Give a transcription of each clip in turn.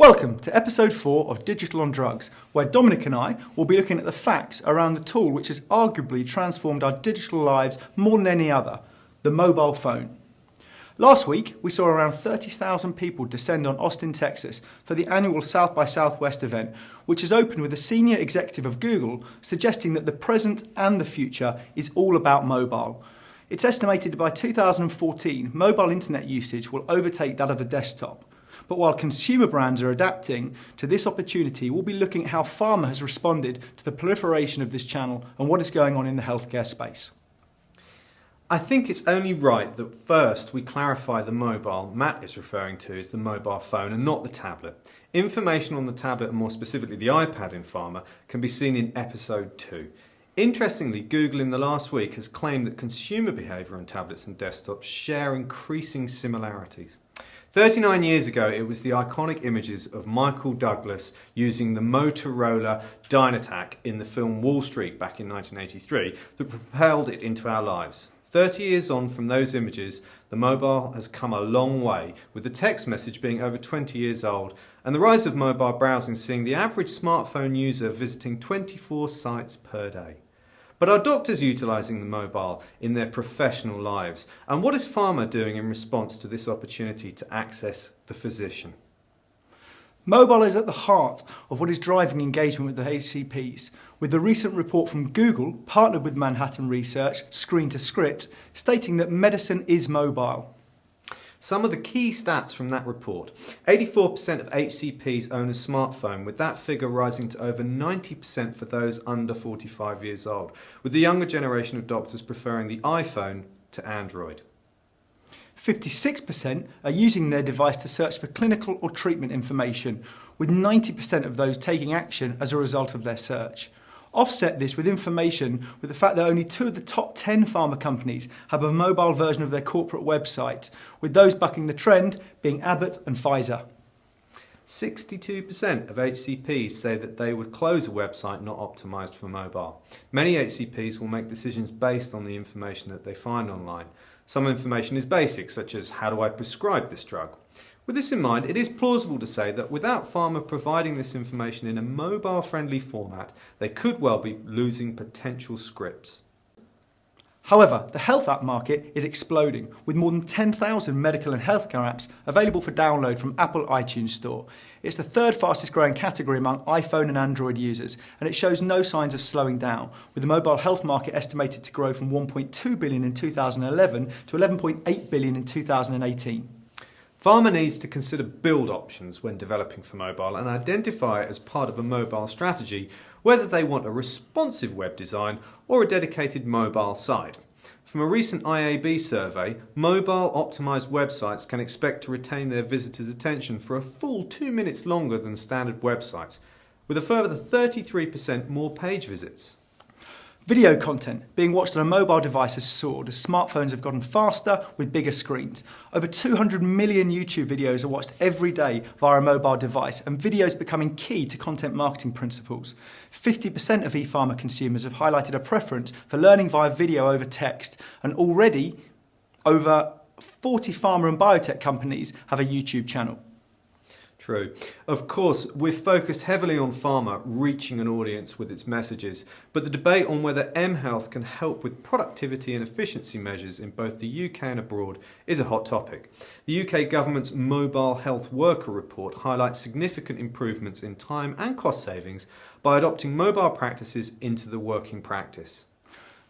Welcome to episode 4 of Digital on Drugs, where Dominic and I will be looking at the facts around the tool which has arguably transformed our digital lives more than any other, the mobile phone. Last week, we saw around 30,000 people descend on Austin, Texas for the annual South by Southwest event, which has opened with a senior executive of Google suggesting that the present and the future is all about mobile. It's estimated by 2014, mobile internet usage will overtake that of the desktop. But while consumer brands are adapting to this opportunity, we'll be looking at how pharma has responded to the proliferation of this channel and what is going on in the healthcare space. I think it's only right that first we clarify the mobile Matt is referring to is the mobile phone and not the tablet. Information on the tablet, and more specifically the iPad in pharma, can be seen in episode 2. Interestingly, Google in the last week has claimed that consumer behaviour on tablets and desktops share increasing similarities. 39 years ago, it was the iconic images of Michael Douglas using the Motorola Dynatac in the film Wall Street back in 1983 that propelled it into our lives. 30 years on from those images, the mobile has come a long way, with the text message being over 20 years old, and the rise of mobile browsing seeing the average smartphone user visiting 24 sites per day. But are doctors utilising the mobile in their professional lives? And what is pharma doing in response to this opportunity to access the physician? Mobile is at the heart of what is driving engagement with the HCPs, with the recent report from Google, partnered with Manhattan Research, Screen to Script, stating that medicine is mobile. Some of the key stats from that report. 84% of HCPs own a smartphone, with that figure rising to over 90% for those under 45 years old, with the younger generation of doctors preferring the iPhone to Android. 56% are using their device to search for clinical or treatment information, with 90% of those taking action as a result of their search. Offset this with information with the fact that only 2 of the top 10 pharma companies have a mobile version of their corporate website, with those bucking the trend being Abbott and Pfizer. 62% of HCPs say that they would close a website not optimised for mobile. Many HCPs will make decisions based on the information that they find online. Some information is basic, such as how do I prescribe this drug? With this in mind, it is plausible to say that without pharma providing this information in a mobile-friendly format, they could well be losing potential scripts. However, the health app market is exploding, with more than 10,000 medical and healthcare apps available for download from Apple iTunes Store. It's the third fastest growing category among iPhone and Android users, and it shows no signs of slowing down, with the mobile health market estimated to grow from 1.2 billion in 2011 to 11.8 billion in 2018. Pharma needs to consider build options when developing for mobile and identify as part of a mobile strategy whether they want a responsive web design or a dedicated mobile site. From a recent IAB survey, mobile optimised websites can expect to retain their visitors' attention for a full 2 minutes longer than standard websites, with a further 33% more page visits. Video content being watched on a mobile device has soared as smartphones have gotten faster with bigger screens. Over 200 million YouTube videos are watched every day via a mobile device, and videos becoming key to content marketing principles. 50% of e-pharma consumers have highlighted a preference for learning via video over text, and already over 40 pharma and biotech companies have a YouTube channel. True. Of course, we've focused heavily on pharma reaching an audience with its messages, but the debate on whether mHealth can help with productivity and efficiency measures in both the UK and abroad is a hot topic. The UK government's Mobile Health Worker report highlights significant improvements in time and cost savings by adopting mobile practices into the working practice.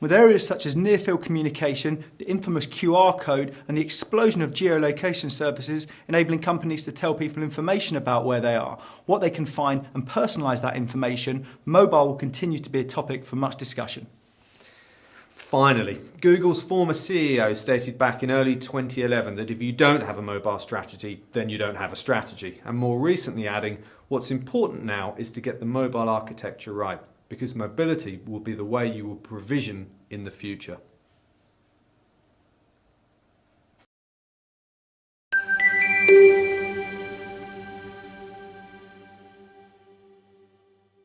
With areas such as near-field communication, the infamous QR code, and the explosion of geolocation services enabling companies to tell people information about where they are, what they can find, and personalise that information, mobile will continue to be a topic for much discussion. Finally, Google's former CEO stated back in early 2011 that if you don't have a mobile strategy, then you don't have a strategy, and more recently adding, what's important now is to get the mobile architecture right, because mobility will be the way you will provision in the future.